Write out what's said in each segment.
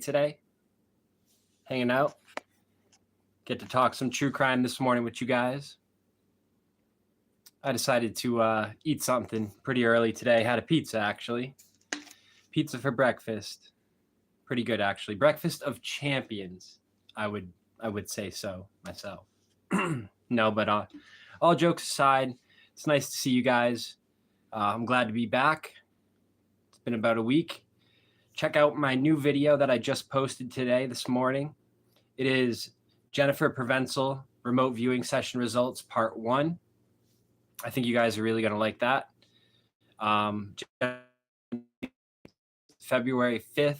today, hanging out. Get to talk some true crime this morning with you guys. I decided to eat something pretty early today. Had a pizza, actually. Pizza for breakfast. Pretty good, actually. Breakfast of champions, I would say so myself. No, but all jokes aside, it's nice to see you guys. I'm glad to be back. It's been about a week. Check out my new video that I just posted this morning. It is Jennifer Provencal remote viewing session results part 1. I think you guys are really going to like that. February 5th,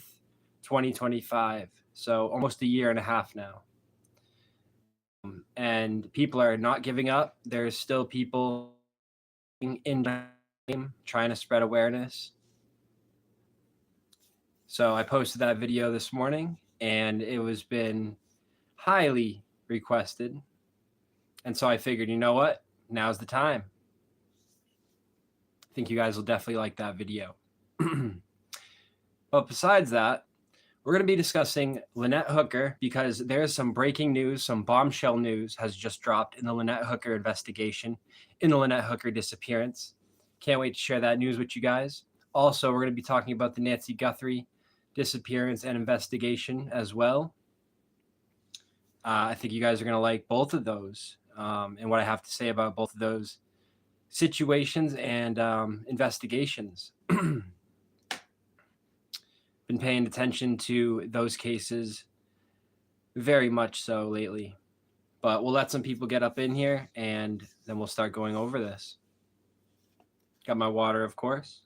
2025. So almost a year and a half now. And people are not giving up. There's still people in time trying to spread awareness. So I posted that video this morning, and it was been highly requested. And so I figured, you know what? Now's the time. I think you guys will definitely like that video. But besides that, we're going to be discussing Lynette Hooker because there's some breaking news, some bombshell news has just dropped in the Lynette Hooker investigation, in the Lynette Hooker disappearance. Can't wait to share that news with you guys. Also, we're going to be talking about the Nancy Guthrie disappearance and investigation as well. I think you guys are going to like both of those and what I have to say about both of those situations and investigations. Been paying attention to those cases very much so lately. But we'll let some people get up in here and then we'll start going over this. Got my water, of course.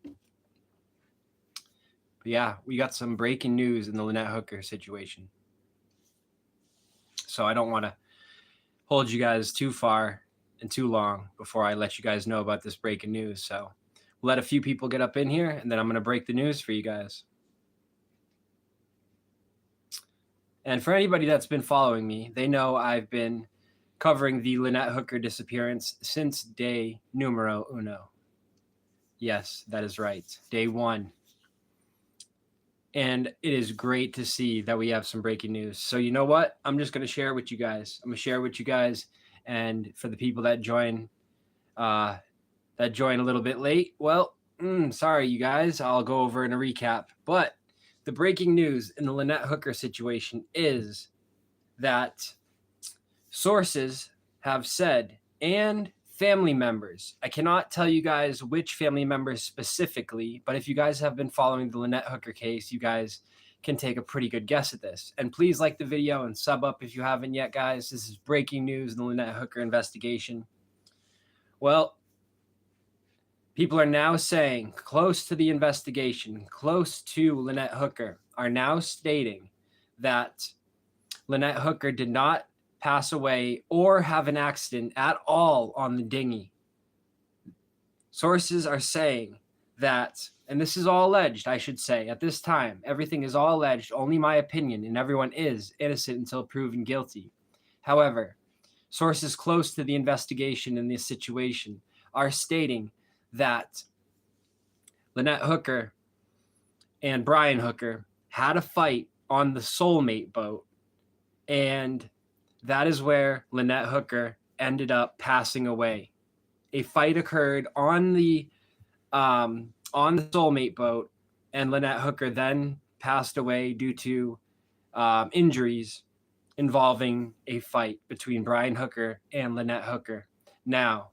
But yeah, we got some breaking news in the Lynette Hooker situation. So I don't want to hold you guys too far and too long before I let you guys know about this breaking news. So we'll let a few people get up in here and then I'm going to break the news for you guys. And for anybody that's been following me, they know I've been covering the Lynette Hooker disappearance since day numero uno. Yes, that is right. Day 1. And it is great to see that we have some breaking news. So you know what? I'm just going to share it with you guys. I'm going to share it with you guys. And for the people that join a little bit late, well, sorry, you guys. I'll go over in a recap. But the breaking news in the Lynette Hooker situation is that sources have said, and family members, I cannot tell you guys which family members specifically, but if you guys have been following the Lynette Hooker case, you guys can take a pretty good guess at this. And please like the video and sub up if you haven't yet, guys. This is breaking news in the Lynette Hooker investigation. Well, people are now saying, close to the investigation, close to Lynette Hooker, are now stating that Lynette Hooker did not pass away or have an accident at all on the dinghy. Sources are saying that, and this is all alleged, I should say, at this time, everything is all alleged, only my opinion, and everyone is innocent until proven guilty. However, sources close to the investigation in this situation are stating that Lynette Hooker and Brian Hooker had a fight on the Soulmate boat, and that is where Lynette Hooker ended up passing away. A fight occurred on the Soulmate boat, and Lynette Hooker then passed away due to injuries involving a fight between Brian Hooker and Lynette Hooker. Now,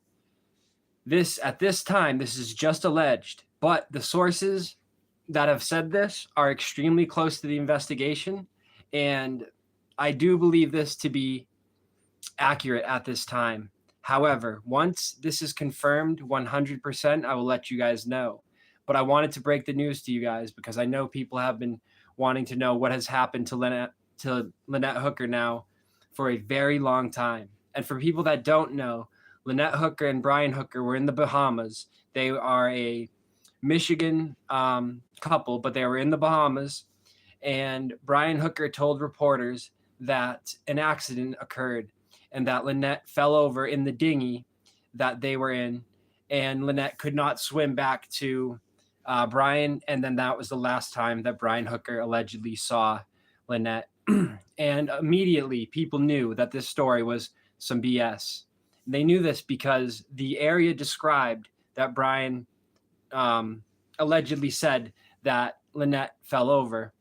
at this time, this is just alleged, but the sources that have said this are extremely close to the investigation, and I do believe this to be accurate at this time. However, once this is confirmed 100%, I will let you guys know. But I wanted to break the news to you guys because I know people have been wanting to know what has happened to Lynette Hooker now for a very long time. And for people that don't know, Lynette Hooker and Brian Hooker were in the Bahamas. They are a Michigan couple, but they were in the Bahamas. And Brian Hooker told reporters that an accident occurred and that Lynette fell over in the dinghy that they were in, and Lynette could not swim back to Brian, and then that was the last time that Brian Hooker allegedly saw Lynette. And immediately people knew that this story was some BS. They knew this because the area described that Brian allegedly said that Lynette fell over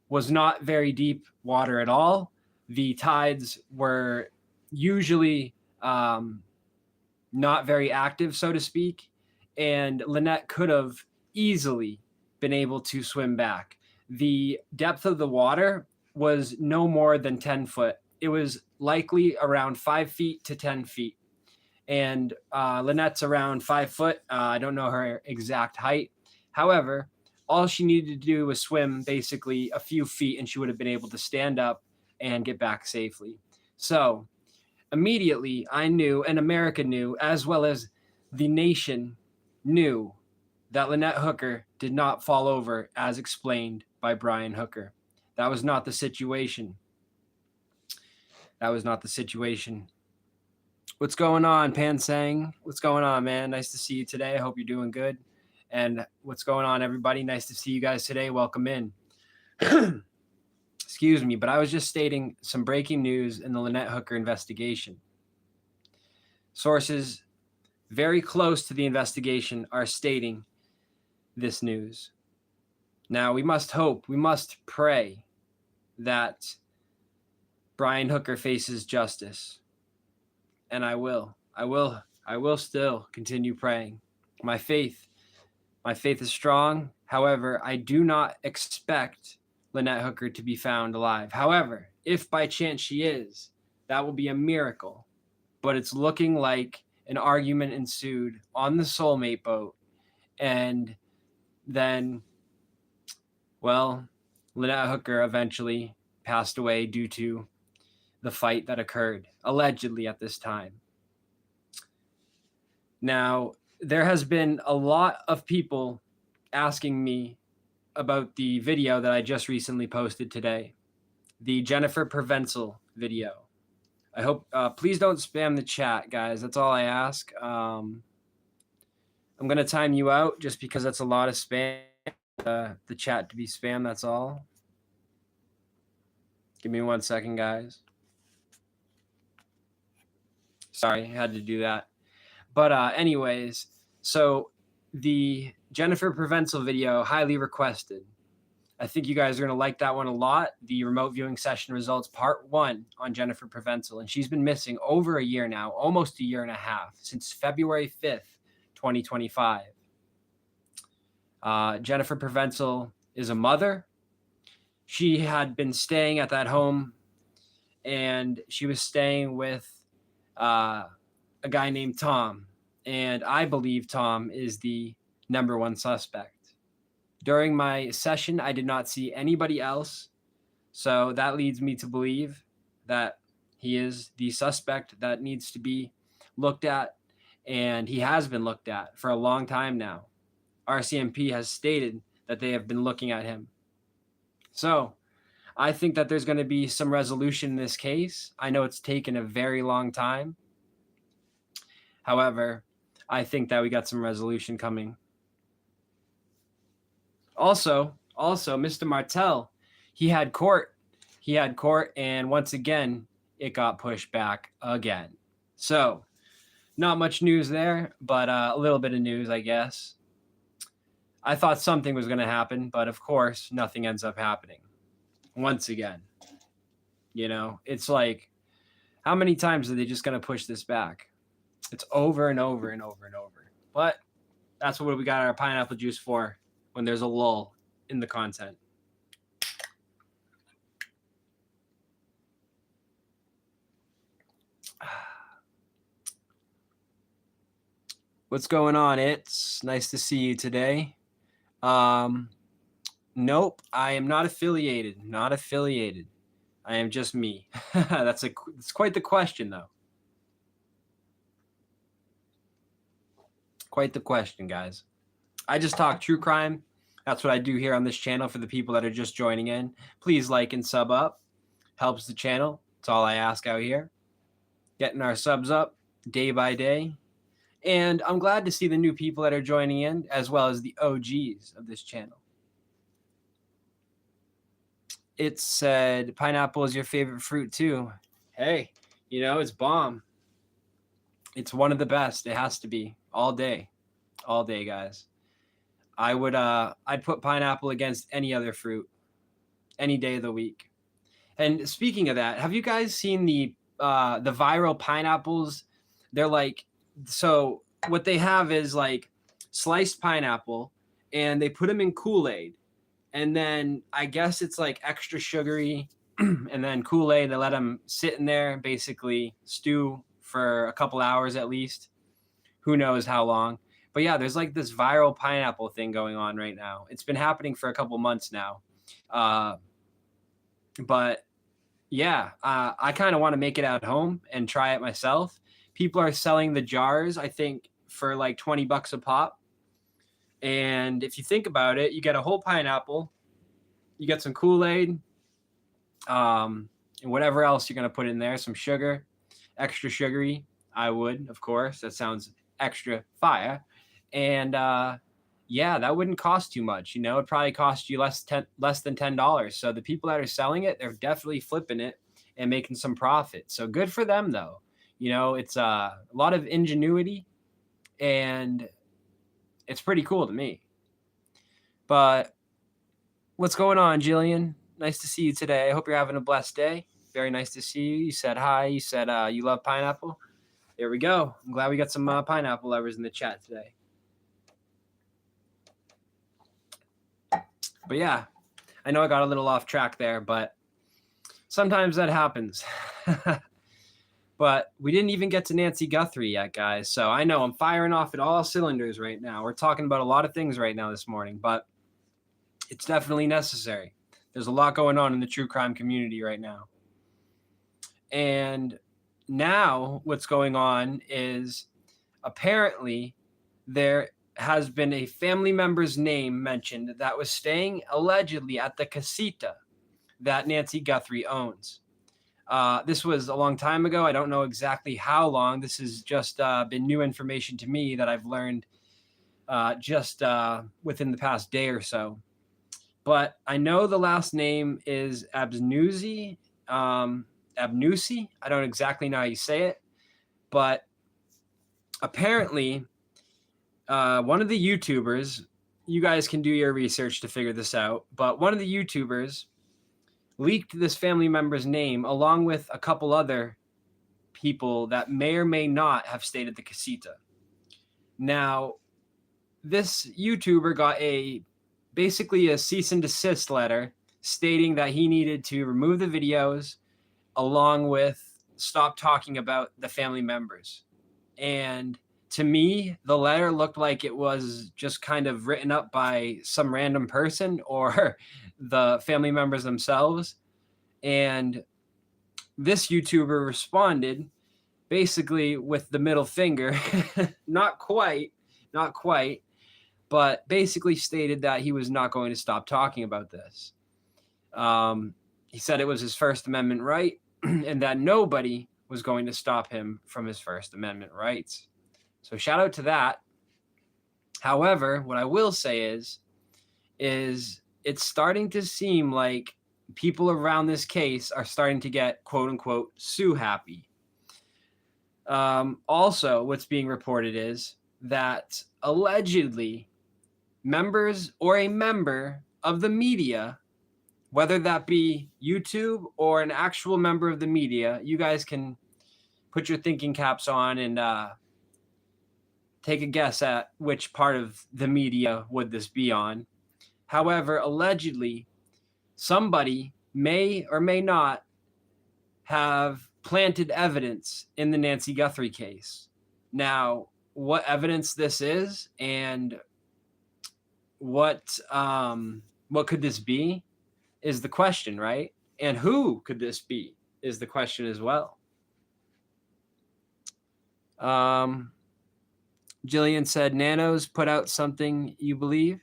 was not very deep water at all. The tides were usually not very active, so to speak, and Lynette could have easily been able to swim back. The depth of the water was no more than 10 foot. It was likely around 5 feet to 10 feet. And Lynette's around 5 foot. I don't know her exact height. However, all she needed to do was swim basically a few feet and she would have been able to stand up and get back safely. So immediately I knew, and America knew, as well as the nation knew, that Lynette Hooker did not fall over as explained by Brian Hooker. That was not the situation. That was not the situation. What's going on, Pansang? What's going on, man? Nice to see you today. I hope you're doing good. And what's going on, everybody? Nice to see you guys today. Welcome in. Excuse me, but I was just stating some breaking news in the Lynette Hooker investigation. Sources very close to the investigation are stating this news. Now, we must hope, we must pray that Brian Hooker faces justice. And I will still continue praying. My faith is strong. However, I do not expect Lynette Hooker to be found alive. However, if by chance she is, that will be a miracle. But it's looking like an argument ensued on the soulmate boat. And then, well, Lynette Hooker eventually passed away due to the fight that occurred, allegedly at this time. Now, there has been a lot of people asking me about the video that I just recently posted today, the Jennifer Provencal video. I hope, please don't spam the chat, guys. That's all I ask. I'm going to time you out just because that's a lot of spam, the chat to be spam, that's all. Give me 1 second, guys. Sorry, I had to do that. But anyways, so the Jennifer Provencal video, highly requested. I think you guys are going to like that one a lot. The remote viewing session results part 1 on Jennifer Provencal. And she's been missing over a year now, almost a year and a half, since February 5th, 2025. Jennifer Provencal is a mother. She had been staying at that home, and she was staying with a guy named Tom. And I believe Tom is the #1 suspect. During my session, I did not see anybody else. So that leads me to believe that he is the suspect that needs to be looked at. And he has been looked at for a long time now. RCMP has stated that they have been looking at him. So I think that there's going to be some resolution in this case. I know it's taken a very long time. However, I think that we got some resolution coming. Also, Mr. Martel, he had court, and once again, it got pushed back again. So, not much news there, but a little bit of news, I guess. I thought something was going to happen, but of course, nothing ends up happening. Once again, you know, it's like, how many times are they just going to push this back? It's over and over and over and over. But that's what we got our pineapple juice for, when there's a lull in the content. What's going on? It's nice to see you today. Nope, I am not affiliated. Not affiliated. I am just me. It's quite the question, though. Quite the question, guys. I just talk true crime. That's what I do here on this channel for the people that are just joining in. Please like and sub up. Helps the channel. That's all I ask out here. Getting our subs up day by day. And I'm glad to see the new people that are joining in, as well as the OGs of this channel. It said pineapple is your favorite fruit too. Hey, it's bomb. It's one of the best. It has to be all day, guys. I'd put pineapple against any other fruit any day of the week. And speaking of that, have you guys seen the viral pineapples? They're like, so what they have is like sliced pineapple, and they put them in Kool-Aid, and then I guess it's like extra sugary, and then Kool-Aid. They let them sit in there, basically stew for a couple hours at least. Who knows how long? But yeah, there's like this viral pineapple thing going on right now. It's been happening for a couple months now. But yeah, I kind of want to make it at home and try it myself. People are selling the jars, I think, for like $20 a pop. And if you think about it, you get a whole pineapple, you get some Kool-Aid, and whatever else you're going to put in there, some sugar, extra sugary. I would, of course. That sounds extra fire. And yeah, that wouldn't cost too much. It'd probably cost you less than $10. So the people that are selling it, they're definitely flipping it and making some profit. So good for them, though. It's a lot of ingenuity, and it's pretty cool to me. But what's going on, Jillian? Nice to see you today. I hope you're having a blessed day. Very nice to see you. You said hi. You said you love pineapple. There we go. I'm glad we got some pineapple lovers in the chat today. But yeah, I know I got a little off track there, but sometimes that happens. But we didn't even get to Nancy Guthrie yet, guys. So I know I'm firing off at all cylinders right now. We're talking about a lot of things right now this morning, but it's definitely necessary. There's a lot going on in the true crime community right now. And now what's going on is apparently there has been a family member's name mentioned that was staying allegedly at the casita that Nancy Guthrie owns. This was a long time ago. I don't know exactly how long. This has just been new information to me that I've learned just within the past day or so. But I know the last name is Abnusi. Abnusi. I don't exactly know how you say it. But apparently, one of the YouTubers, you guys can do your research to figure this out, but one of the YouTubers leaked this family member's name along with a couple other people that may or may not have stayed at the casita. Now, this YouTuber got basically a cease and desist letter stating that he needed to remove the videos along with stop talking about the family members. And to me, the letter looked like it was just kind of written up by some random person or the family members themselves. And this YouTuber responded basically with the middle finger, not quite, but basically stated that he was not going to stop talking about this. He said it was his First Amendment right and that nobody was going to stop him from his First Amendment rights. So shout out to that. However, what I will say is it's starting to seem like people around this case are starting to get quote unquote sue happy. Also, what's being reported is that allegedly members or a member of the media, whether that be YouTube or an actual member of the media, you guys can put your thinking caps on and take a guess at which part of the media would this be on. However, allegedly, somebody may or may not have planted evidence in the Nancy Guthrie case. Now, what evidence this is and what could this be is the question, right? And who could this be is the question as well. Jillian said, Nanos put out something you believe?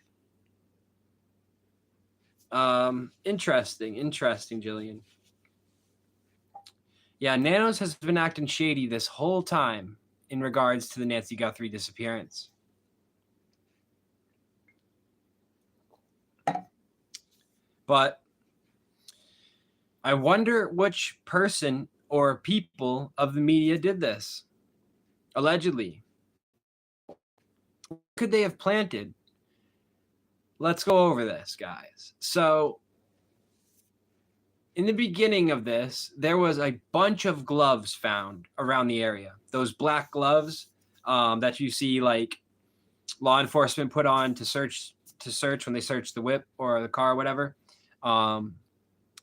Interesting, Jillian. Yeah, Nanos has been acting shady this whole time. in regards to the Nancy Guthrie disappearance. But I wonder which person or people of the media did this. Allegedly. What could they have planted? Let's go over this, guys. So, in the beginning of this, there was a bunch of gloves found around the area. Those black gloves that you see like law enforcement put on to search when they search the whip or the car or whatever.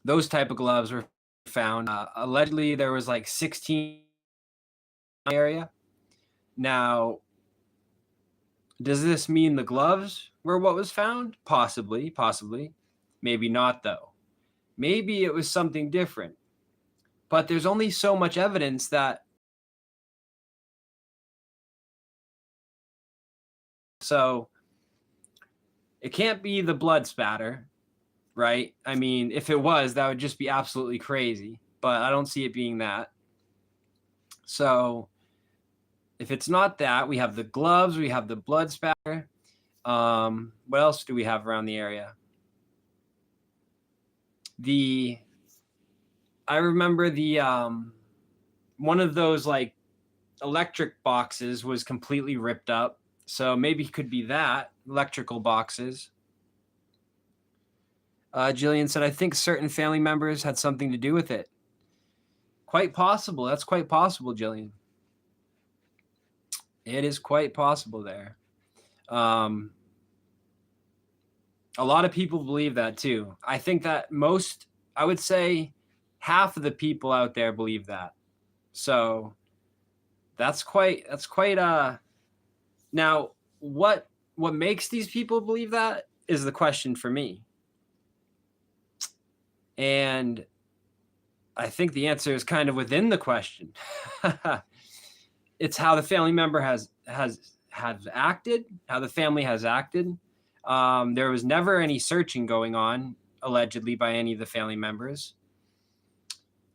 Those type of gloves were found. Allegedly, there was like 16 in the area. Now, does this mean the gloves were what was found? Possibly. Maybe not, though. Maybe it was something different. But there's only so much evidence that. So it can't be the blood spatter, right? I mean, if it was, that would just be absolutely crazy. But I don't see it being that. So if it's not that, we have the gloves, we have the blood spatter. What else do we have around the area? I remember the one of those like electric boxes was completely ripped up. So maybe it could be that, electrical boxes. Jillian said, I think certain family members had something to do with it. Quite possible. That's quite possible, Jillian. It is quite possible there. A lot of people believe that too. I think that I would say half of the people out there believe that. So that's quite now what makes these people believe that is the question for me. And I think the answer is kind of within the question. It's how the family member has acted, how the family has acted. There was never any searching going on, allegedly, by any of the family members.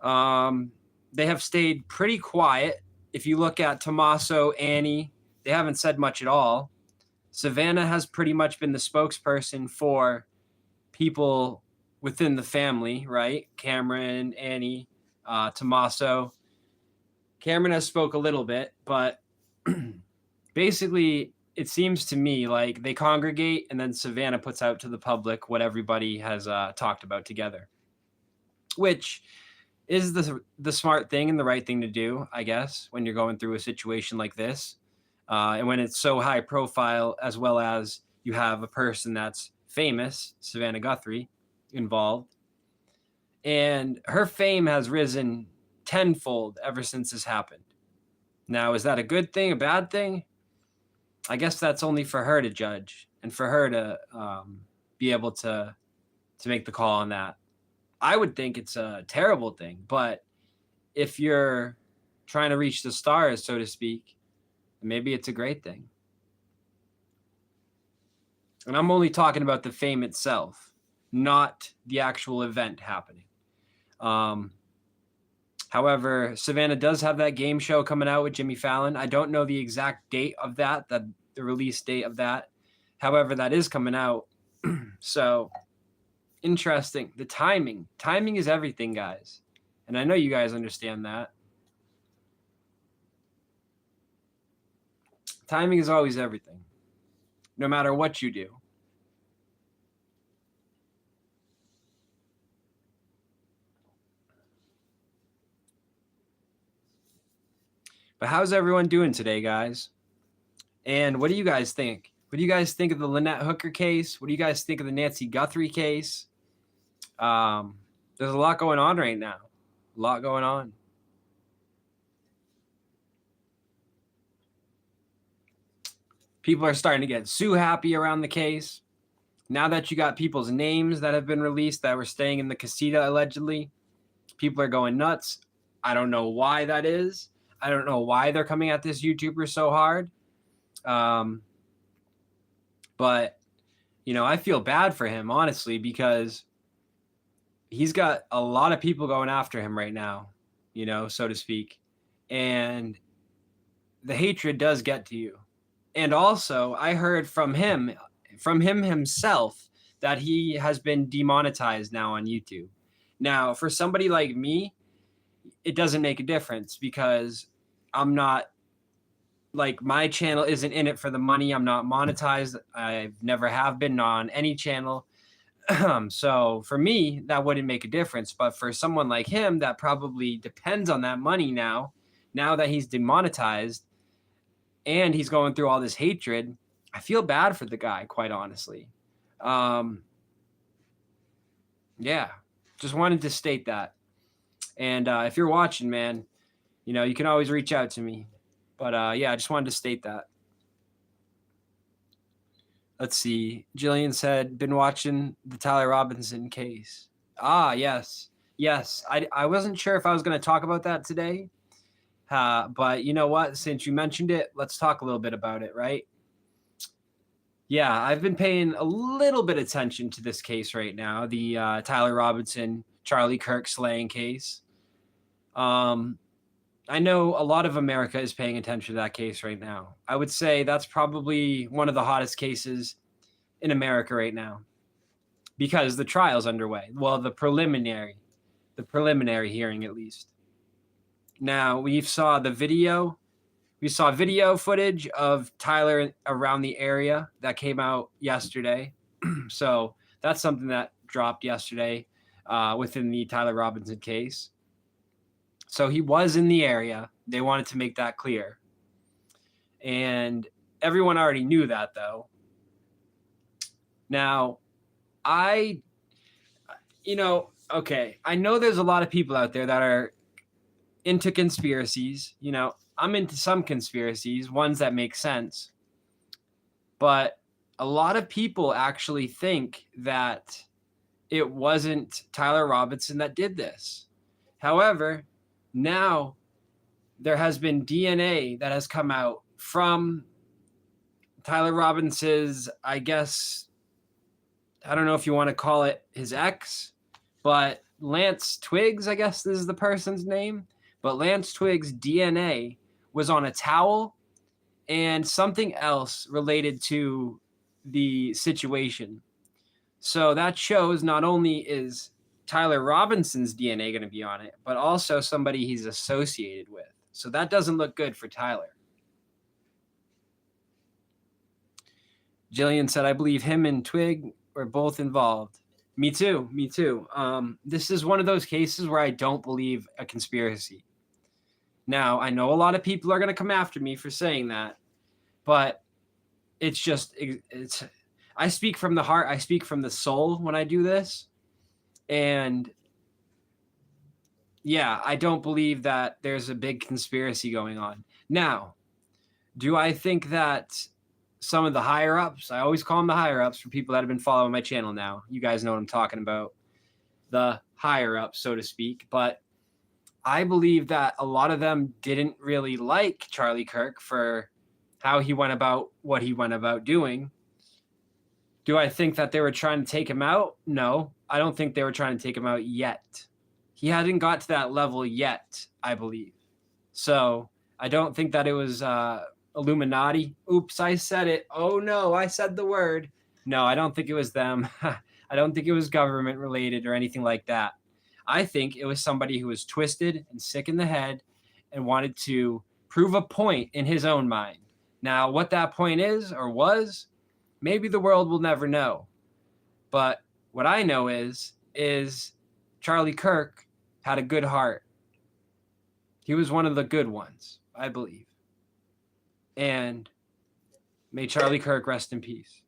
They have stayed pretty quiet. If you look at Tommaso, Annie, they haven't said much at all. Savannah has pretty much been the spokesperson for people within the family, right? Cameron, Annie, Tommaso. Cameron has spoke a little bit, but basically it seems to me like they congregate and then Savannah puts out to the public what everybody has talked about together, which is the smart thing and the right thing to do, I guess, when you're going through a situation like this. And when it's so high profile, as well as you have a person that's famous, Savannah Guthrie, involved. And her fame has risen tenfold ever since this happened. Now, is that a good thing, a bad thing? I guess that's only for her to judge and for her to be able to make the call on that. I would think it's a terrible thing, but if you're trying to reach the stars, so to speak, maybe it's a great thing. And I'm only talking about the fame itself, not the actual event happening. However, Savannah does have that game show coming out with Jimmy Fallon. I don't know the exact date of that, the release date of that. However, that is coming out. So, interesting. The timing. Timing is everything, guys. And I know you guys understand that. Timing is always everything, no matter what you do. But how's everyone doing today, guys? And what do you guys think? What do you guys think of the Lynette Hooker case? What do you guys think of the Nancy Guthrie case? There's a lot going on right now. A lot going on. People are starting to get Sue happy around the case. Now that you got people's names that have been released that were staying in the casita allegedly, people are going nuts. I don't know why that is. I don't know why they're coming at this YouTuber so hard. But, you know, I feel bad for him, honestly, because he's got a lot of people going after him right now, you know, so to speak. And the hatred does get to you. And also, I heard from him himself, that he has been demonetized now on YouTube. Now, for somebody like me, it doesn't make a difference because I'm not, like, my channel isn't in it for the money. I'm not monetized. I never have been on any channel. So for me, that wouldn't make a difference. But for someone like him that probably depends on that money now that he's demonetized and he's going through all this hatred, I feel bad for the guy, quite honestly. Yeah, just wanted to state that. And if you're watching, man, you can always reach out to me. But yeah, I just wanted to state that. Let's see. Jillian said, been watching the Tyler Robinson case. Ah, yes. Yes. I wasn't sure if I was going to talk about that today. But you know what? Since you mentioned it, let's talk a little bit about it, right? Yeah, I've been paying a little bit of attention to this case right now, the Tyler Robinson, Charlie Kirk slaying case. I know a lot of America is paying attention to that case right now. I would say that's probably one of the hottest cases in America right now because the trial's underway. Well, the preliminary hearing, at least. Now, we saw video footage of Tyler around the area that came out yesterday. So that's something that dropped yesterday within the Tyler Robinson case. So he was in the area. They wanted to make that clear. And everyone already knew that, though. Now, okay, I know there's a lot of people out there that are into conspiracies. I'm into some conspiracies, ones that make sense. But a lot of people actually think that it wasn't Tyler Robinson that did this. However, now there has been DNA that has come out from Tyler Robinson's, I guess, I don't know if you want to call it his ex, but Lance Twiggs, I guess this is the person's name. But Lance Twiggs' DNA was on a towel and something else related to the situation. So that shows not only is Tyler Robinson's DNA going to be on it, but also somebody he's associated with. So that doesn't look good for Tyler. Jillian said, I believe him and Twig were both involved. Me too. This is one of those cases where I don't believe a conspiracy. Now, I know a lot of people are going to come after me for saying that, but I speak from the heart. I speak from the soul when I do this. And yeah, I don't believe that there's a big conspiracy going on. Now, do I think that some of the higher ups, I always call them the higher ups for people that have been following my channel now. You guys know what I'm talking about. The higher ups, so to speak. But I believe that a lot of them didn't really like Charlie Kirk for how he went about what he went about doing. Do I think that they were trying to take him out? No, I don't think they were trying to take him out yet. He hadn't got to that level yet, I believe. So I don't think that it was Illuminati. Oops, I said it. Oh no, I said the word. No, I don't think it was them. I don't think it was government related or anything like that. I think it was somebody who was twisted and sick in the head and wanted to prove a point in his own mind. Now, what that point is or was, maybe the world will never know. But what I know is Charlie Kirk had a good heart. He was one of the good ones, I believe. And may Charlie Kirk rest in peace.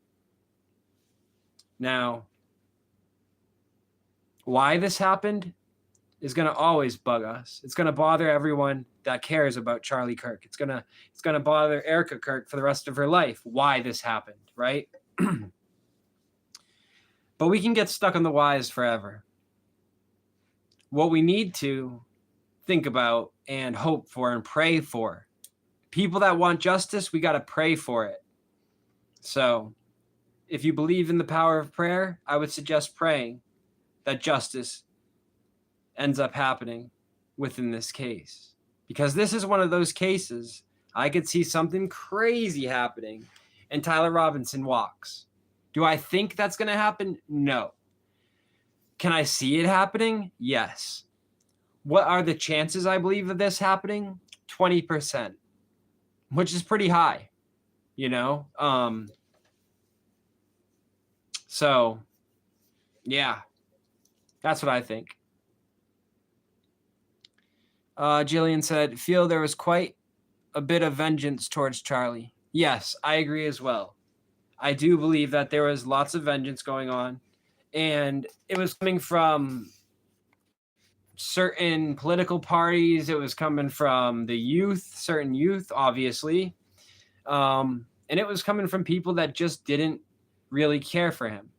Now, why this happened is going to always bug us. It's going to bother everyone that cares about Charlie Kirk. It's going to bother Erica Kirk for the rest of her life why this happened, right? But we can get stuck on the whys forever. What we need to think about and hope for and pray for. People that want justice, we got to pray for it. So if you believe in the power of prayer, I would suggest praying that justice ends up happening within this case. Because this is one of those cases I could see something crazy happening and Tyler Robinson walks. Do I think that's going to happen? No. Can I see it happening? Yes. What are the chances, I believe, of this happening? 20%, which is pretty high, you know? So, yeah, that's what I think. Jillian said, feel there was quite a bit of vengeance towards Charlie. Yes, I agree as well. I do believe that there was lots of vengeance going on, and it was coming from certain political parties. It was coming from the youth, certain youth, obviously. And it was coming from people that just didn't really care for him.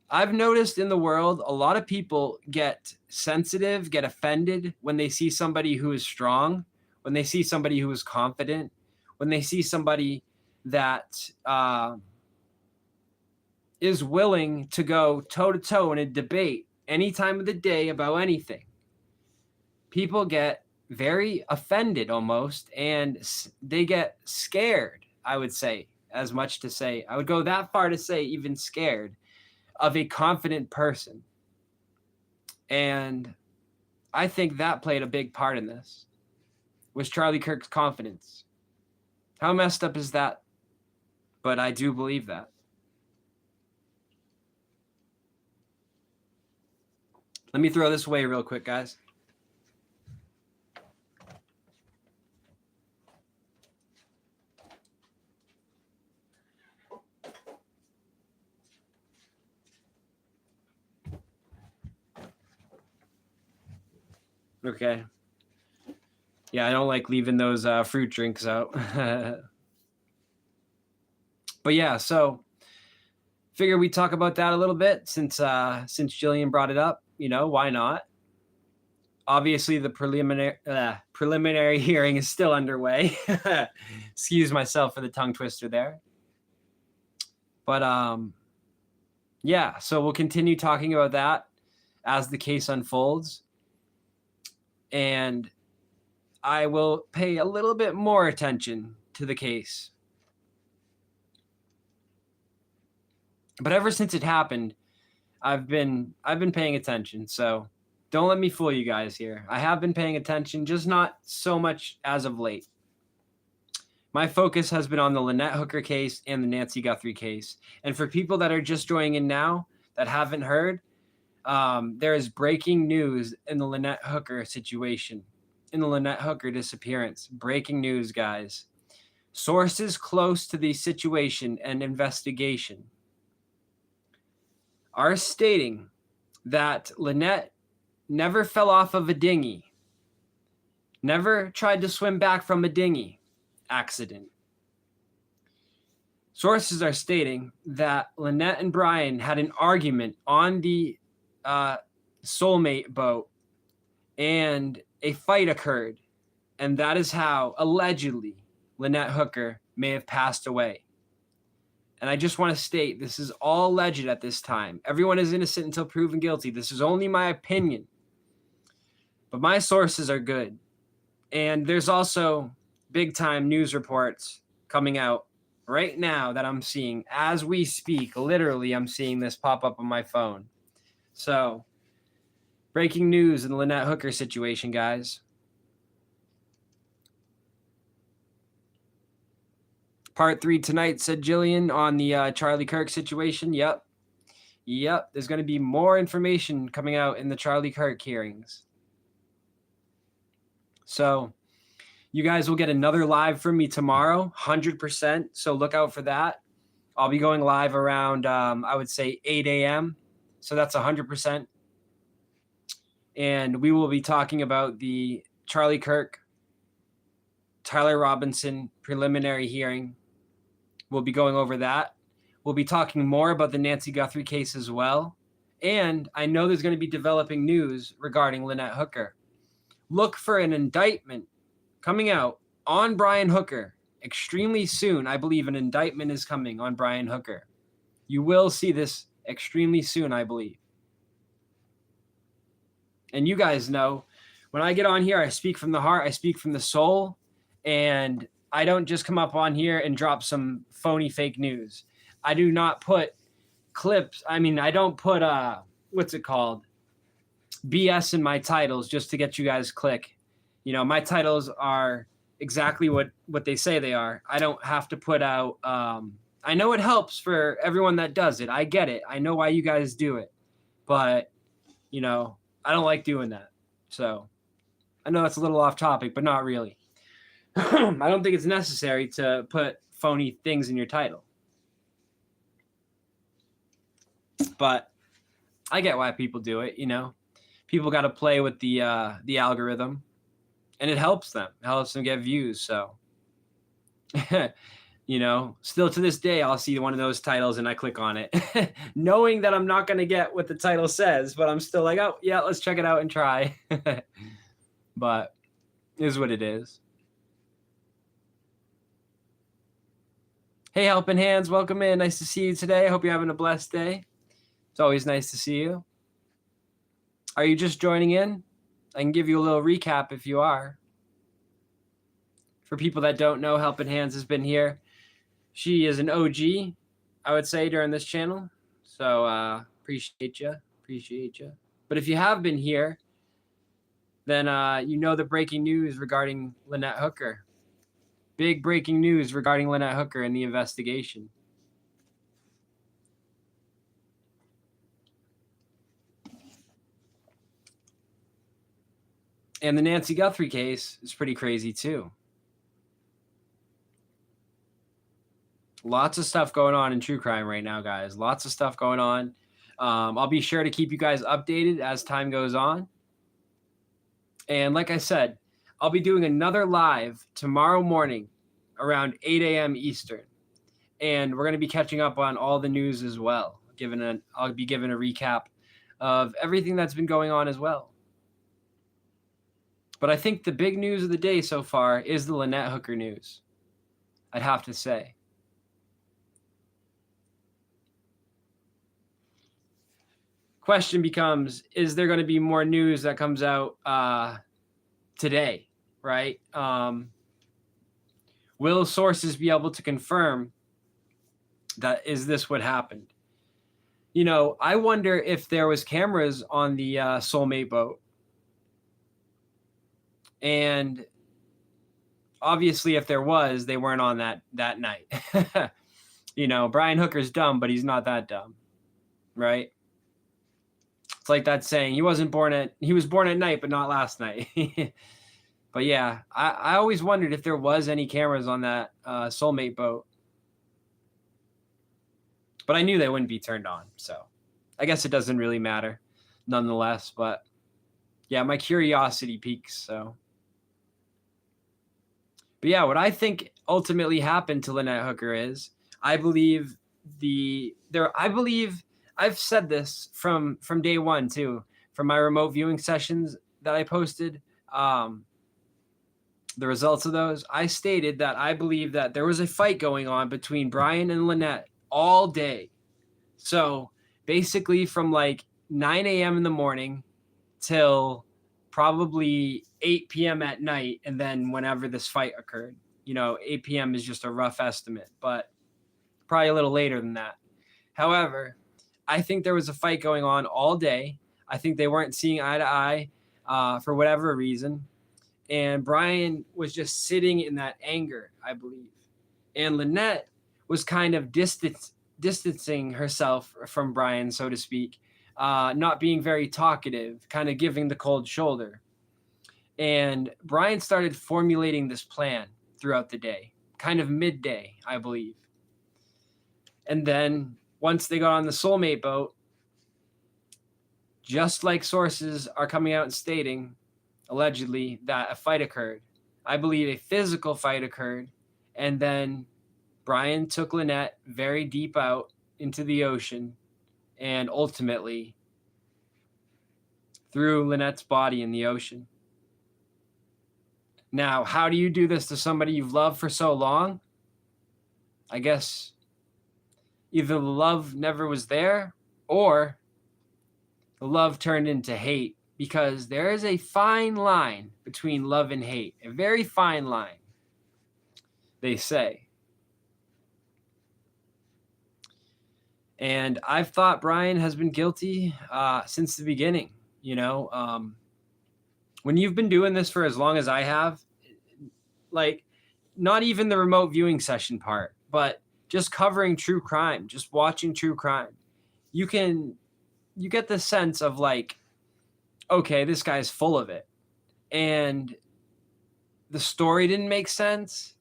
I've noticed in the world, a lot of people get sensitive, get offended when they see somebody who is strong, when they see somebody who is confident, when they see somebody that is willing to go toe-to-toe in a debate any time of the day about anything. People get very offended almost, and they get scared, I would say, as much to say. I would go that far to say even scared of a confident person. And I think that played a big part in this, was Charlie Kirk's confidence. How messed up is that? But I do believe that. Let me throw this away real quick, guys. Okay. Yeah, I don't like leaving those fruit drinks out. But yeah, so figure we talk about that a little bit since Jillian brought it up. You know, why not? Obviously, the preliminary hearing is still underway. Excuse myself for the tongue twister there. But yeah, so we'll continue talking about that as the case unfolds. And I will pay a little bit more attention to the case. But ever since it happened, I've been paying attention. So don't let me fool you guys here. I have been paying attention, just not so much as of late. My focus has been on the Lynette Hooker case and the Nancy Guthrie case. And for people that are just joining in now that haven't heard, there is breaking news in the Lynette Hooker situation, in the Lynette Hooker disappearance. Breaking news, guys. Sources close to the situation and investigation are stating that Lynette never fell off of a dinghy, never tried to swim back from a dinghy accident. Sources are stating that Lynette and Brian had an argument on the soulmate boat and a fight occurred, and that is how allegedly Lynette Hooker may have passed away. And I just want to state, this is all alleged at this time. Everyone is innocent until proven guilty. This is only my opinion. But my sources are good. And there's also big-time news reports coming out right now that I'm seeing as we speak. Literally, I'm seeing this pop up on my phone. So, breaking news in the Lynette Hooker situation, guys. Part 3 tonight, said Jillian, on the Charlie Kirk situation. Yep. There's going to be more information coming out in the Charlie Kirk hearings. So you guys will get another live from me tomorrow, 100%. So look out for that. I'll be going live around, I would say, 8 a.m. So that's 100%. And we will be talking about the Charlie Kirk, Tyler Robinson preliminary hearing. We'll be going over that. We'll be talking more about the Nancy Guthrie case as well. And I know there's going to be developing news regarding Lynette Hooker. Look for an indictment coming out on Brian Hooker extremely soon. I believe an indictment is coming on Brian Hooker. You will see this extremely soon, I believe. And you guys know when I get on here, I speak from the heart, I speak from the soul, and I don't just come up on here and drop some phony fake news. I do not put clips. I mean, I don't put what's it called? BS in my titles just to get you guys click. You know, my titles are exactly what they say they are. I don't have to put out I know it helps for everyone that does it. I get it. I know why you guys do it. But, you know, I don't like doing that. So, I know that's a little off topic, but not really. I don't think it's necessary to put phony things in your title. But I get why people do it, you know. People got to play with the algorithm, and it helps them. It helps them get views, so you know, still to this day I'll see one of those titles and I click on it knowing that I'm not going to get what the title says, but I'm still like, "Oh, yeah, let's check it out and try." But it is what it is. Hey, Helping Hands, welcome in. Nice to see you today. I hope you're having a blessed day. It's always nice to see you. Are you just joining in? I can give you a little recap if you are. For people that don't know, Helping Hands has been here. She is an OG, I would say, during this channel. So appreciate you. But if you have been here, then you know the breaking news regarding Lynette Hooker. Big breaking news regarding Lynette Hooker and the investigation. And the Nancy Guthrie case is pretty crazy too. Lots of stuff going on in true crime right now, guys. Lots of stuff going on. I'll be sure to keep you guys updated as time goes on. And like I said, I'll be doing another live tomorrow morning around 8 a.m. Eastern. And we're going to be catching up on all the news as well. I'll be giving a recap of everything that's been going on as well. But I think the big news of the day so far is the Lynette Hooker news, I'd have to say. Question becomes, is there going to be more news that comes out today, right? Will sources be able to confirm that is this what happened? You know, I wonder if there was cameras on the soulmate boat. And obviously, if there was, they weren't on that night. You know, Brian Hooker's dumb, but he's not that dumb, right? It's like that saying, he was born at night, but not last night. But yeah, I always wondered if there was any cameras on that soulmate boat. But I knew they wouldn't be turned on, so I guess it doesn't really matter nonetheless. But yeah, my curiosity piques, so. But yeah, what I think ultimately happened to Lynette Hooker is, I believe I've said this from day one too, from my remote viewing sessions that I posted, the results of those. I stated that I believe that there was a fight going on between Brian and Lynette all day. So basically from like 9 a.m. in the morning till probably 8 p.m. at night, and then whenever this fight occurred. You know, 8 p.m. is just a rough estimate, but probably a little later than that. However, I think there was a fight going on all day. I think they weren't seeing eye to eye for whatever reason. And Brian was just sitting in that anger, I believe. And Lynette was kind of distancing herself from Brian, so to speak, not being very talkative, kind of giving the cold shoulder. And Brian started formulating this plan throughout the day, kind of midday, I believe. And then once they got on the soulmate boat, just like sources are coming out and stating, allegedly, that a fight occurred. I believe a physical fight occurred, and then Brian took Lynette very deep out into the ocean and ultimately threw Lynette's body in the ocean. Now, how do you do this to somebody you've loved for so long? I guess either the love never was there, or the love turned into hate because there is a fine line between love and hate, a very fine line, they say. And I've thought Brian has been guilty since the beginning. When you've been doing this for as long as I have, like, not even the remote viewing session part, but just covering true crime, just watching true crime, you get the sense of like, okay, this guy's full of it. And the story didn't make sense.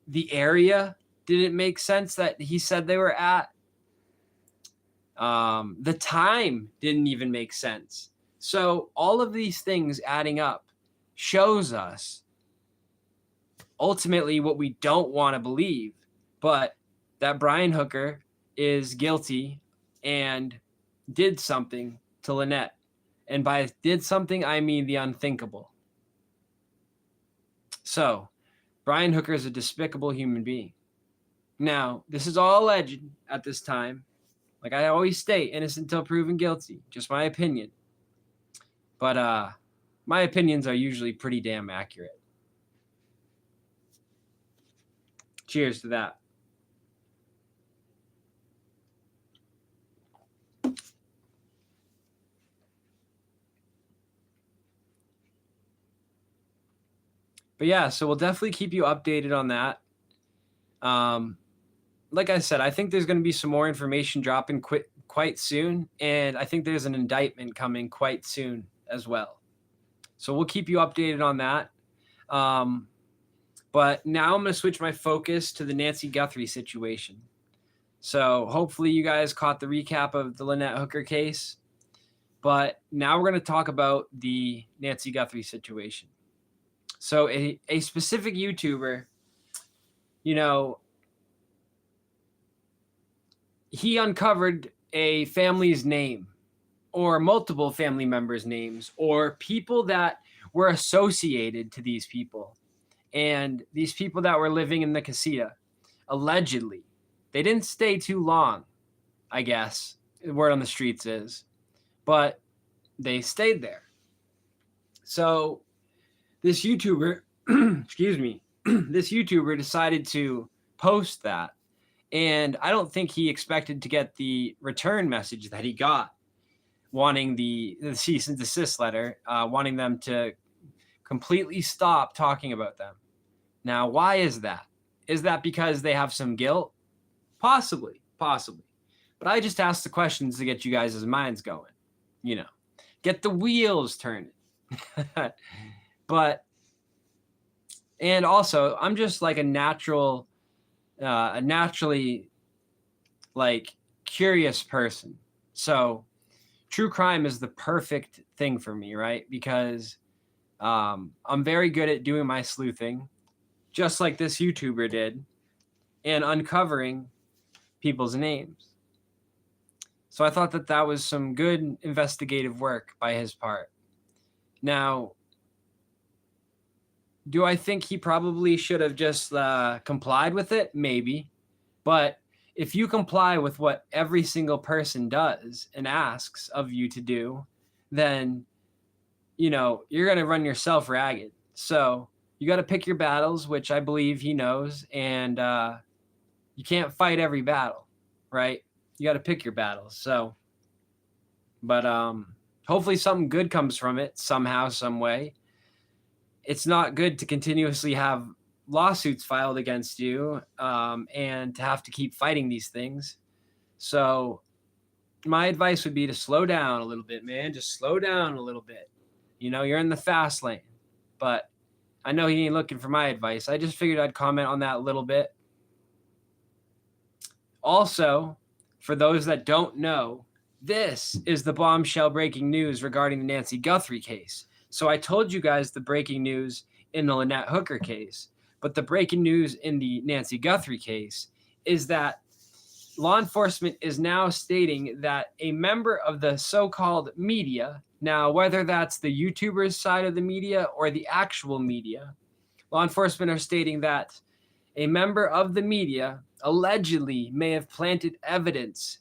The area didn't make sense that he said they were at. The time didn't even make sense. So all of these things adding up shows us ultimately what we don't want to believe, but that Brian Hooker is guilty and did something to Lynette. And by did something, I mean the unthinkable. So Brian Hooker is a despicable human being. Now, this is all alleged at this time. Like I always state, innocent until proven guilty. Just my opinion. But my opinions are usually pretty damn accurate. Cheers to that. But yeah, so we'll definitely keep you updated on that. Like I said, I think there's going to be some more information dropping quite soon. And I think there's an indictment coming quite soon as well. So we'll keep you updated on that. But now I'm going to switch my focus to the Nancy Guthrie situation. So hopefully you guys caught the recap of the Lynette Hooker case. But now we're going to talk about the Nancy Guthrie situation. So a specific YouTuber, he uncovered a family's name or multiple family members' names or people that were associated to these people. And these people that were living in the casita, allegedly, they didn't stay too long, I guess, the word on the streets is, but they stayed there. So this YouTuber, this YouTuber decided to post that. And I don't think he expected to get the return message that he got, wanting the cease and desist letter, wanting them to completely stop talking about them. Now, why is that? Is that because they have some guilt? Possibly. But I just asked the questions to get you guys' minds going, get the wheels turning. And also, I'm just like a naturally like curious person. So true crime is the perfect thing for me, right? Because I'm very good at doing my sleuthing, just like this YouTuber did, and uncovering people's names. So I thought that was some good investigative work by his part. Now, do I think he probably should have just complied with it? Maybe. But if you comply with what every single person does and asks of you to do, then, you're going to run yourself ragged. So you got to pick your battles, which I believe he knows. And you can't fight every battle, right? You got to pick your battles. So, but hopefully something good comes from it somehow, some way. It's not good to continuously have lawsuits filed against you and to have to keep fighting these things. So my advice would be to slow down a little bit, man. Just slow down a little bit. You're in the fast lane. But I know he ain't looking for my advice. I just figured I'd comment on that a little bit. Also, for those that don't know, this is the bombshell breaking news regarding the Nancy Guthrie case. So I told you guys the breaking news in the Lynette Hooker case, but the breaking news in the Nancy Guthrie case is that law enforcement is now stating that a member of the so-called media, now whether that's the YouTubers side of the media or the actual media, law enforcement are stating that a member of the media allegedly may have planted evidence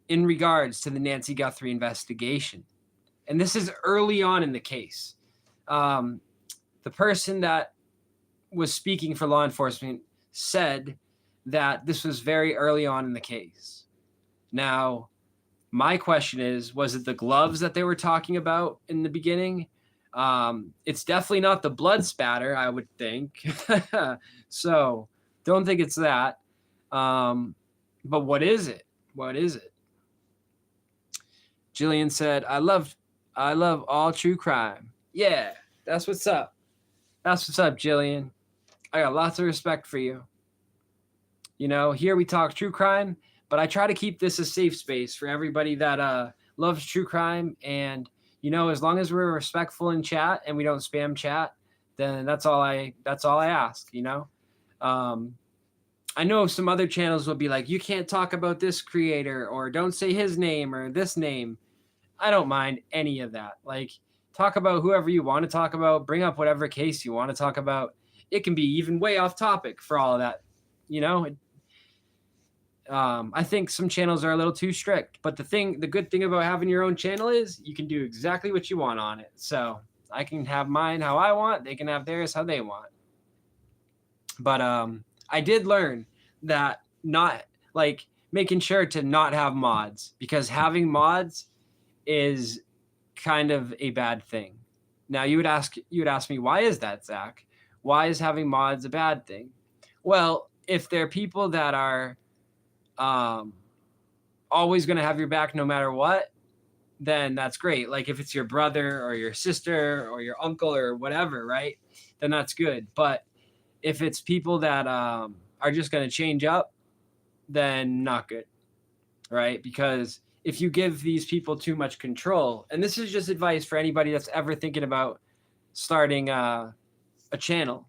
in regards to the Nancy Guthrie investigation. And this is early on in the case. The person that was speaking for law enforcement said that this was very early on in the case. Now, my question is, was it the gloves that they were talking about in the beginning? It's definitely not the blood spatter, I would think. So don't think it's that. But what is it? What is it? Jillian said, I love all true crime. Yeah, that's what's up. That's what's up, Jillian. I got lots of respect for you. You know, here we talk true crime, but I try to keep this a safe space for everybody that loves true crime. And, you know, as long as we're respectful in chat and we don't spam chat, then that's all I ask, you know? I know some other channels will be like, you can't talk about this creator, or don't say his name or this name. I don't mind any of that. Like, talk about whoever you want to talk about, bring up whatever case you want to talk about. It can be even way off topic for all of that, you know? I think some channels are a little too strict, but the good thing about having your own channel is you can do exactly what you want on it. So I can have mine how I want. They can have theirs how they want. But I did learn that not like making sure to not have mods, because having mods is kind of a bad thing. Now you would ask me, why is that, Zach? Why is having mods a bad thing? Well, if they're people that are always going to have your back no matter what, then that's great. Like if it's your brother or your sister or your uncle or whatever, right? Then that's good. But if it's people that are just going to change up, then not good, right? Because if you give these people too much control, and this is just advice for anybody that's ever thinking about starting a channel,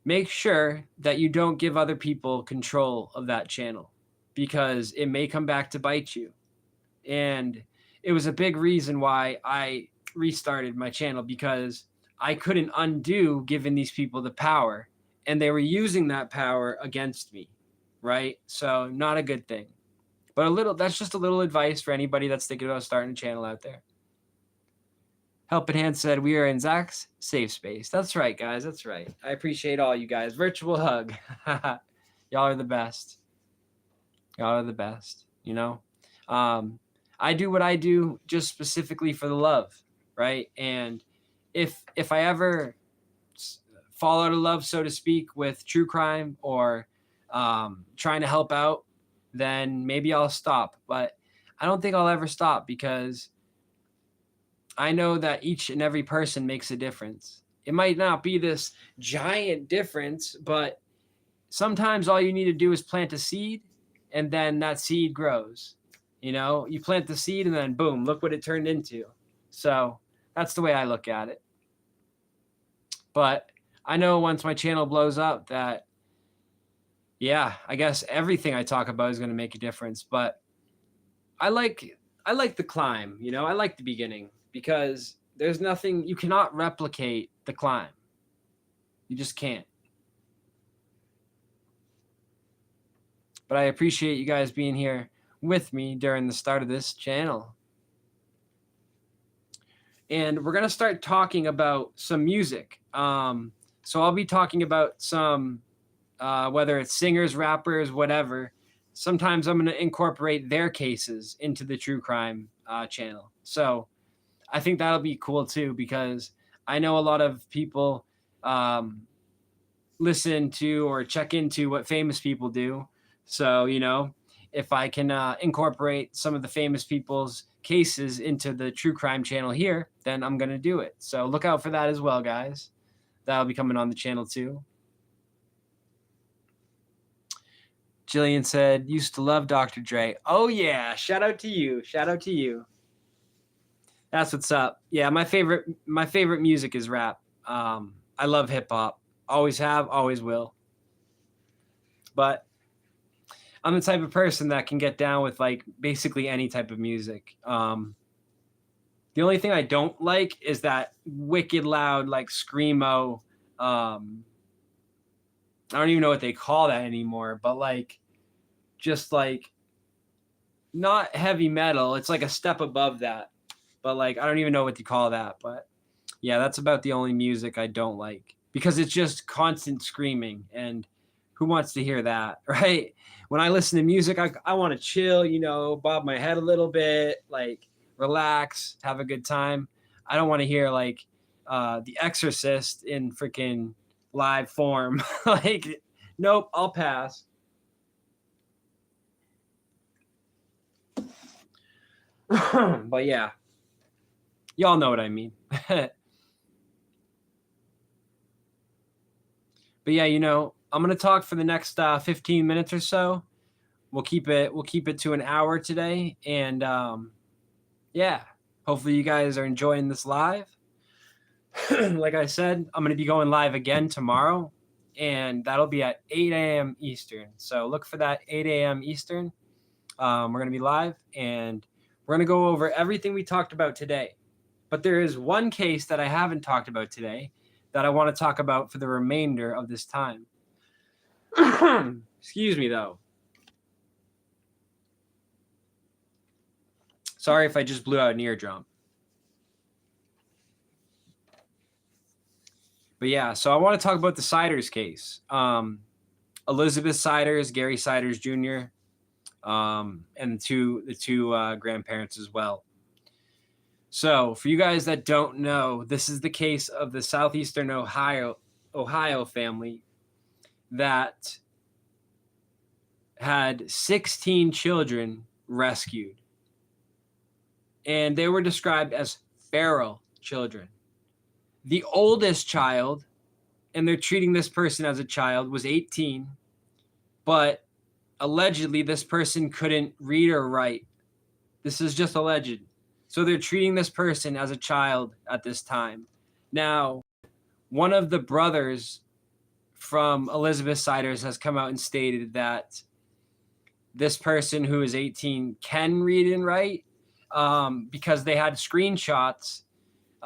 make sure that you don't give other people control of that channel, because it may come back to bite you. And it was a big reason why I restarted my channel, because I couldn't undo giving these people the power, and they were using that power against me, right? So not a good thing. But that's just a little advice for anybody that's thinking about starting a channel out there. Helping Hand said, we are in Zach's safe space. That's right, guys. That's right. I appreciate all you guys. Virtual hug. Y'all are the best. Y'all are the best, you know? I do what I do just specifically for the love, right? And if I ever fall out of love, so to speak, with true crime or trying to help out, then maybe I'll stop. But I don't think I'll ever stop, because I know that each and every person makes a difference. It might not be this giant difference, but sometimes all you need to do is plant a seed, and then that seed grows. You know, you plant the seed and then boom, look what it turned into. So that's the way I look at it. But I know once my channel blows up that, yeah, I guess everything I talk about is going to make a difference. But I like the climb, you know, I like the beginning, because there's nothing, you cannot replicate the climb. You just can't. But I appreciate you guys being here with me during the start of this channel. And we're going to start talking about some music. So I'll be talking about some, whether it's singers, rappers, whatever. Sometimes I'm going to incorporate their cases into the true crime channel. So I think that'll be cool too, because I know a lot of people listen to or check into what famous people do. So, you know, if I can incorporate some of the famous people's cases into the true crime channel here, then I'm going to do it. So look out for that as well, guys. That'll be coming on the channel too. Jillian said, used to love Dr. Dre. Oh yeah, shout out to you. Shout out to you. That's what's up. Yeah, my favorite music is rap. I love hip hop. Always have, always will. But I'm the type of person that can get down with like basically any type of music. The only thing I don't like is that wicked loud, like screamo. I don't even know what they call that anymore, but like, just like not heavy metal. It's like a step above that. but like, I don't even know what to call that. But yeah, that's about the only music I don't like, because it's just constant screaming, and who wants to hear that, right? When I listen to music, I want to chill, bob my head a little bit, like relax, have a good time. I don't want to hear like The Exorcist in freaking live form. Like, nope, I'll pass. But yeah, y'all know what I mean. But yeah, I'm gonna talk for the next 15 minutes or so. We'll keep it to an hour today, and yeah, hopefully you guys are enjoying this live. Like I said, I'm gonna be going live again tomorrow, and that'll be at 8 a.m. Eastern. So look for that 8 a.m. Eastern. We're gonna be live, and we're gonna go over everything we talked about today. But there is one case that I haven't talked about today that I want to talk about for the remainder of this time. Excuse me, though. Sorry if I just blew out an eardrum. But yeah, so I want to talk about the Siders case. Elizabeth Siders, Gary Siders Jr., and the two grandparents as well. So for you guys that don't know, this is the case of the Southeastern Ohio family that had 16 children rescued. And they were described as feral children. The oldest child, and they're treating this person as a child, was 18, but allegedly this person couldn't read or write. This is just alleged. So they're treating this person as a child at this time. Now, one of the brothers from Elizabeth Siders has come out and stated that this person who is 18 can read and write, because they had screenshots.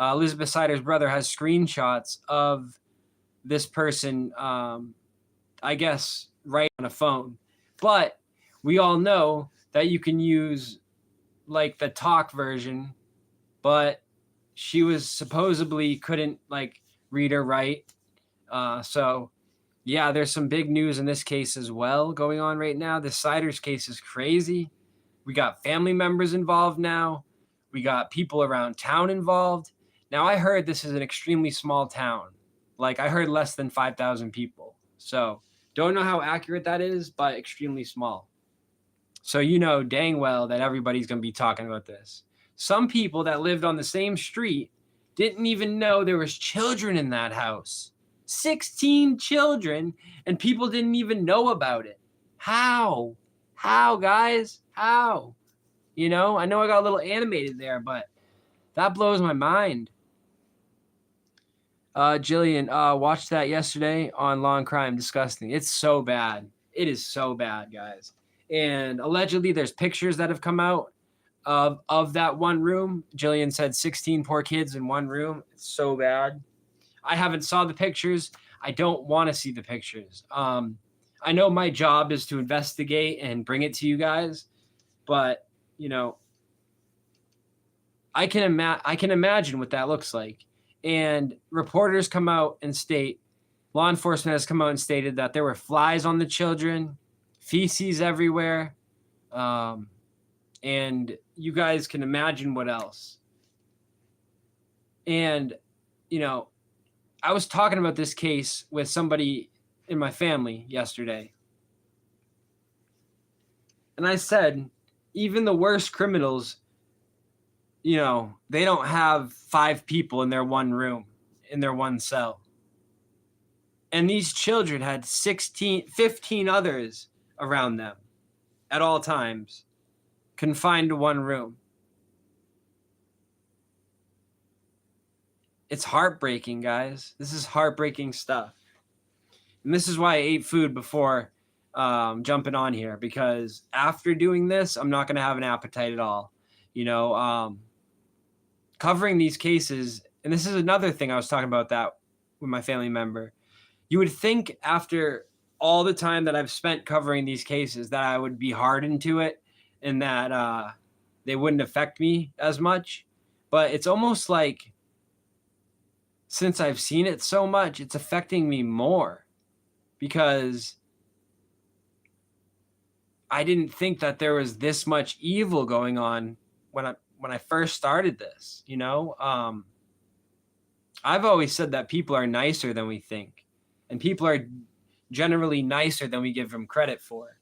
Elizabeth Siders' brother has screenshots of this person, I guess, writing on a phone. But we all know that you can use like the talk version, but she was supposedly couldn't like read or write. So yeah, there's some big news in this case as well going on right now. The Siders case is crazy. We got family members involved now. We got people around town involved. Now, I heard this is an extremely small town. Like, I heard less than 5,000 people. So don't know how accurate that is, but extremely small. So you know dang well that everybody's going to be talking about this. Some people that lived on the same street didn't even know there was children in that house. 16 children, and people didn't even know about it. How? How, guys? How? I know I got a little animated there, but that blows my mind. Jillian, watched that yesterday on Law and Crime. Disgusting. It's so bad. It is so bad, guys. And allegedly there's pictures that have come out of that one room. Jillian said 16 poor kids in one room. It's so bad. I haven't saw the pictures. I don't want to see the pictures. I know my job is to investigate and bring it to you guys, but I can imagine what that looks like. And reporters come out and state, law enforcement has come out and stated that there were flies on the children, feces everywhere, and you guys can imagine what else. And I was talking about this case with somebody in my family yesterday. And I said, even the worst criminals, they don't have 5 people in their one room, in their one cell. And these children had 15 others around them at all times, confined to one room. It's heartbreaking, guys. This is heartbreaking stuff. And this is why I ate food before jumping on here, because after doing this, I'm not going to have an appetite at all. Covering these cases, and this is another thing I was talking about that with my family member. You would think after all the time that I've spent covering these cases that I would be hardened to it and that they wouldn't affect me as much. But it's almost like since I've seen it so much, it's affecting me more because I didn't think that there was this much evil going on when I first started this, you know? I've always said that people are nicer than we think, and people are generally nicer than we give them credit for.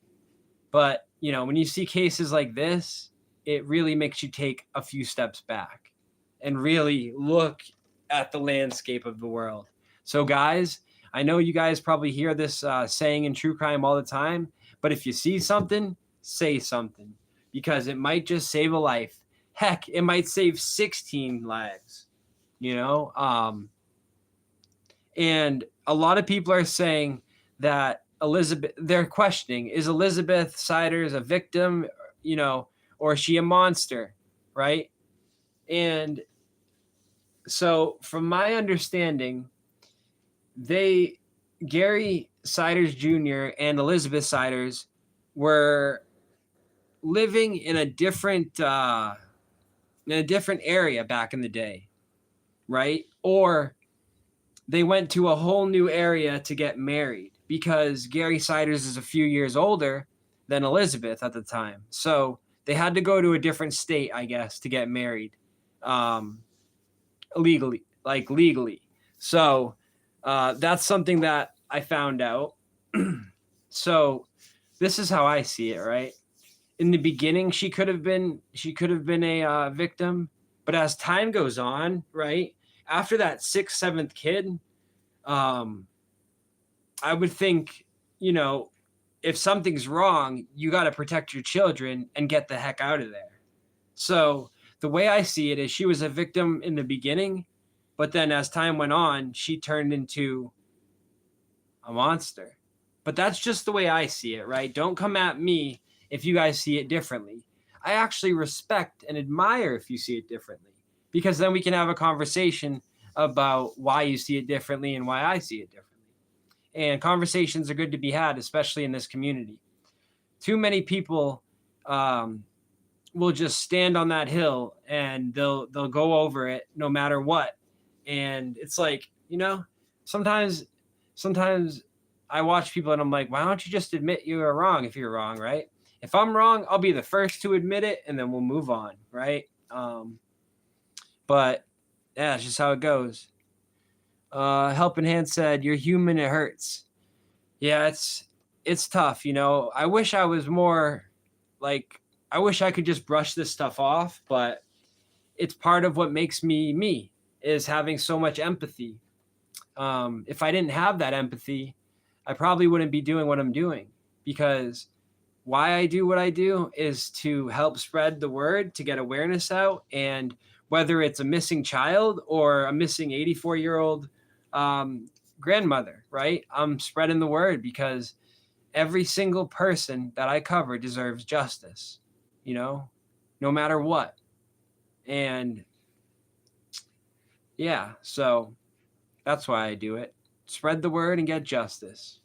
But, you know, when you see cases like this, it really makes you take a few steps back and really look at the landscape of the world. So, guys, I know you guys probably hear this saying in true crime all the time, but if you see something, say something because it might just save a life. Heck, it might save 16 lives, you know? And a lot of people are saying that they're questioning, is Elizabeth Siders a victim, you know, or is she a monster, right? And so from my understanding, Gary Siders Jr. and Elizabeth Siders were living in a different area back in the day, right? Or they went to a whole new area to get married because Gary Siders is a few years older than Elizabeth at the time. So they had to go to a different state, I guess, to get married legally. So that's something that I found out. So this is how I see it, right? In the beginning, she could have been a victim, but as time goes on, right? After that 6th, 7th kid, I would think, you know, if something's wrong, you got to protect your children and get the heck out of there. So the way I see it is she was a victim in the beginning, but then as time went on, she turned into a monster. But that's just the way I see it, right? Don't come at me if you guys see it differently. I actually respect and admire if you see it differently, because then we can have a conversation about why you see it differently and why I see it differently. And conversations are good to be had, especially in this community. Too many people will just stand on that hill and they'll go over it no matter what. And it's like, you know, sometimes I watch people and I'm like, why don't you just admit you are wrong if you're wrong, right? If I'm wrong, I'll be the first to admit it and then we'll move on, right? But yeah, it's just how it goes. Helping Hand said, "You're human, it hurts." Yeah, it's tough, you know. I wish I was more like, I wish I could just brush this stuff off, but it's part of what makes me me, is having so much empathy. If I didn't have that empathy, I probably wouldn't be doing what I'm doing, because why I do what I do is to help spread the word, to get awareness out. And whether it's a missing child or a missing 84-year-old grandmother, right? I'm spreading the word because every single person that I cover deserves justice, you know, no matter what. And yeah, so that's why I do it. Spread the word and get justice.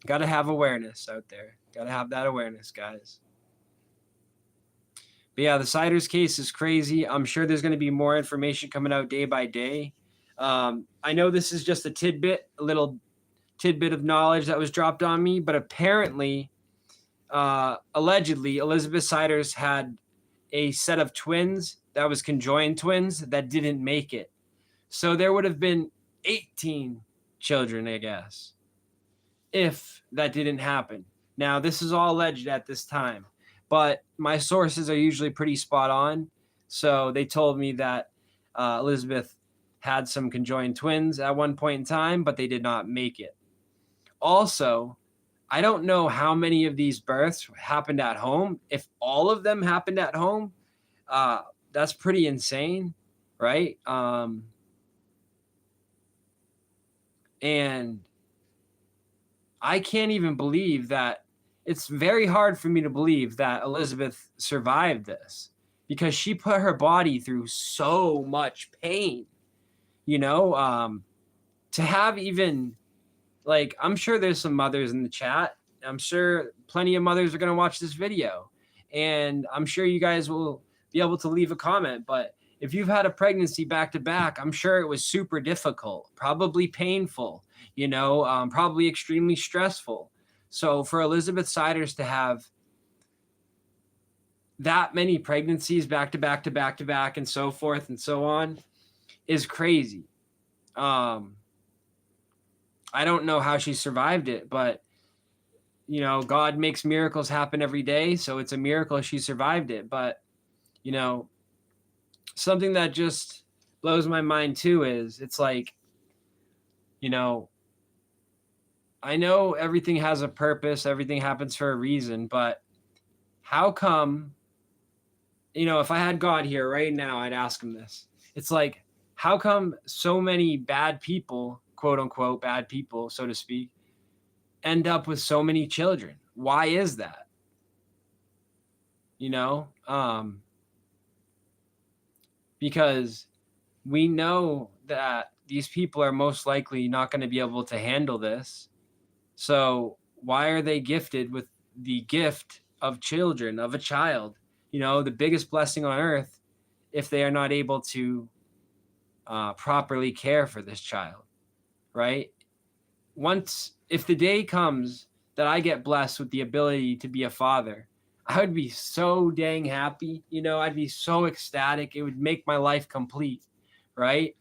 Got to have awareness out there. Got to have that awareness, guys. But yeah, the Siders case is crazy. I'm sure there's going to be more information coming out day by day. I know this is just a little tidbit of knowledge that was dropped on me, but apparently, allegedly, Elizabeth Siders had a set of twins that was conjoined twins that didn't make it. So there would have been 18 children, I guess, if that didn't happen. Now, this is all alleged at this time, but my sources are usually pretty spot on. So they told me that Elizabeth had some conjoined twins at one point in time, but they did not make it. Also, I don't know how many of these births happened at home. If all of them happened at home, that's pretty insane, right? And I can't even believe that. It's very hard for me to believe that Elizabeth survived this, because she put her body through so much pain, you know, to have even, like, I'm sure there's some mothers in the chat. I'm sure plenty of mothers are going to watch this video, and I'm sure you guys will be able to leave a comment. But if you've had a pregnancy back to back, I'm sure it was super difficult, probably painful, probably extremely stressful. So for Elizabeth Siders to have that many pregnancies back to back to back to back and so forth and so on is crazy. I don't know how she survived it, but God makes miracles happen every day. So it's a miracle she survived it. But, something that just blows my mind too is it's like, I know everything has a purpose, everything happens for a reason, but how come, if I had God here right now, I'd ask him this. It's like, how come so many bad people, quote unquote, bad people, so to speak, end up with so many children? Why is that? Because we know that these people are most likely not going to be able to handle this. So why are they gifted with the gift of children, of a child? The biggest blessing on earth, if they are not able to properly care for this child, right? If the day comes that I get blessed with the ability to be a father, I would be so dang happy. I'd be so ecstatic. It would make my life complete, right?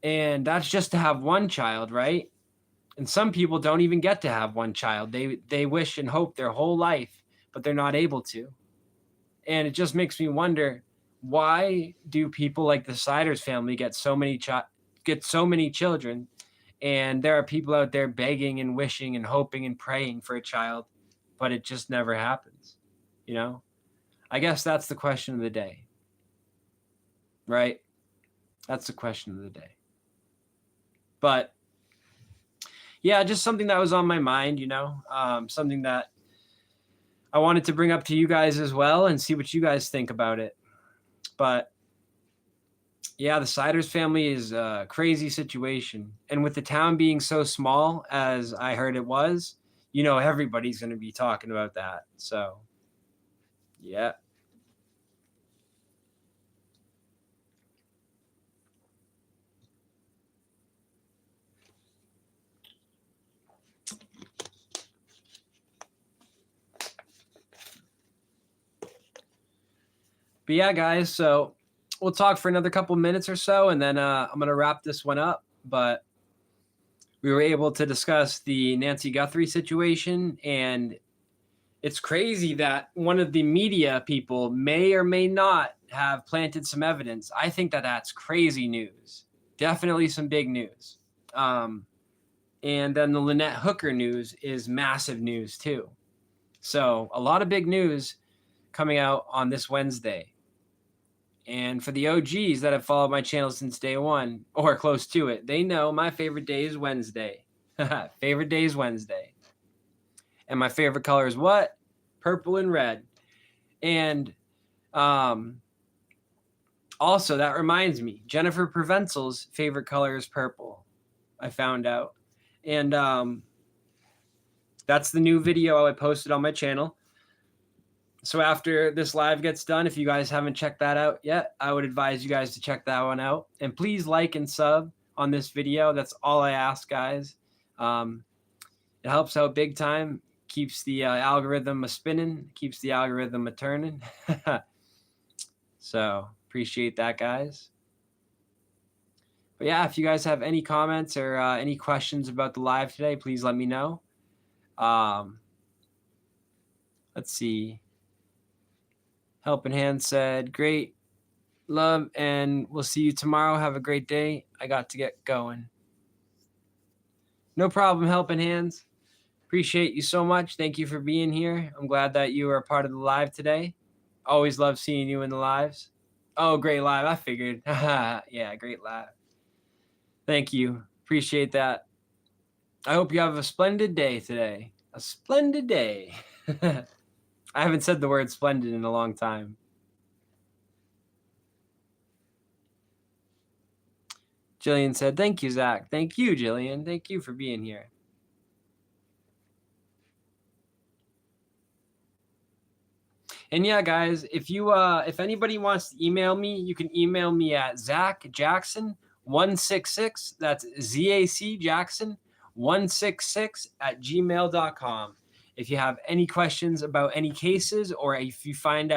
And that's just to have one child, right? And some people don't even get to have one child. They wish and hope their whole life, but they're not able to. And it just makes me wonder, why do people like the Siders family get so many children, and there are people out there begging and wishing and hoping and praying for a child, but it just never happens? I guess that's the question of the day, right? That's the question of the day. But yeah, just something that was on my mind, something that I wanted to bring up to you guys as well and see what you guys think about it. But yeah, the Siders family is a crazy situation. And with the town being so small, as I heard it was, everybody's going to be talking about that. So, yeah. But yeah, guys, so we'll talk for another couple minutes or so, and then I'm going to wrap this one up. But we were able to discuss the Nancy Guthrie situation, and it's crazy that one of the media people may or may not have planted some evidence. I think that that's crazy news. Definitely some big news. And then the Lynette Hooker news is massive news too. So a lot of big news coming out on this Wednesday. And for the OGs that have followed my channel since day one, or close to it, they know my favorite day is Wednesday. Favorite day is Wednesday. And my favorite color is what? Purple and red. And also, that reminds me, Jennifer Provencal's favorite color is purple, I found out. And that's the new video I posted on my channel. So after this live gets done, if you guys haven't checked that out yet, I would advise you guys to check that one out. And please like and sub on this video. That's all I ask, guys. It helps out big time. Keeps the algorithm a-spinning. Keeps the algorithm a-turning. So appreciate that, guys. But yeah, if you guys have any comments or any questions about the live today, please let me know. Let's see. Helping Hand said, great, love, and we'll see you tomorrow. Have a great day. I got to get going. No problem, Helping Hands. Appreciate you so much. Thank you for being here. I'm glad that you were a part of the live today. Always love seeing you in the lives. Oh, great live. I figured. Yeah, great live. Thank you. Appreciate that. I hope you have a splendid day today. A splendid day. I haven't said the word splendid in a long time. Jillian said, thank you, Zach. Thank you, Jillian. Thank you for being here. And yeah, guys, if anybody wants to email me, you can email me at ZachJackson166. That's ZAC Jackson 166 at gmail.com. If you have any questions about any cases, or if you find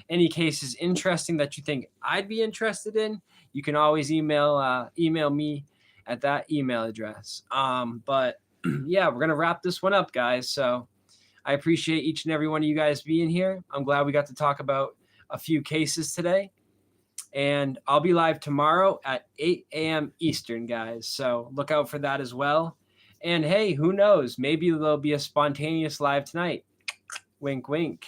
any cases interesting that you think I'd be interested in, you can always email me at that email address. But yeah, we're gonna wrap this one up, guys. So I appreciate each and every one of you guys being here. I'm glad we got to talk about a few cases today. And I'll be live tomorrow at 8 a.m. Eastern, guys. So look out for that as well. And hey, who knows? Maybe there'll be a spontaneous live tonight. Wink, wink.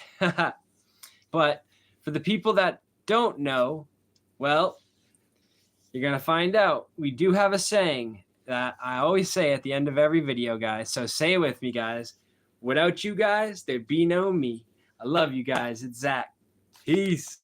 But for the people that don't know, well, you're going to find out. We do have a saying that I always say at the end of every video, guys. So say it with me, guys. Without you guys, there'd be no me. I love you guys. It's Zach. Peace.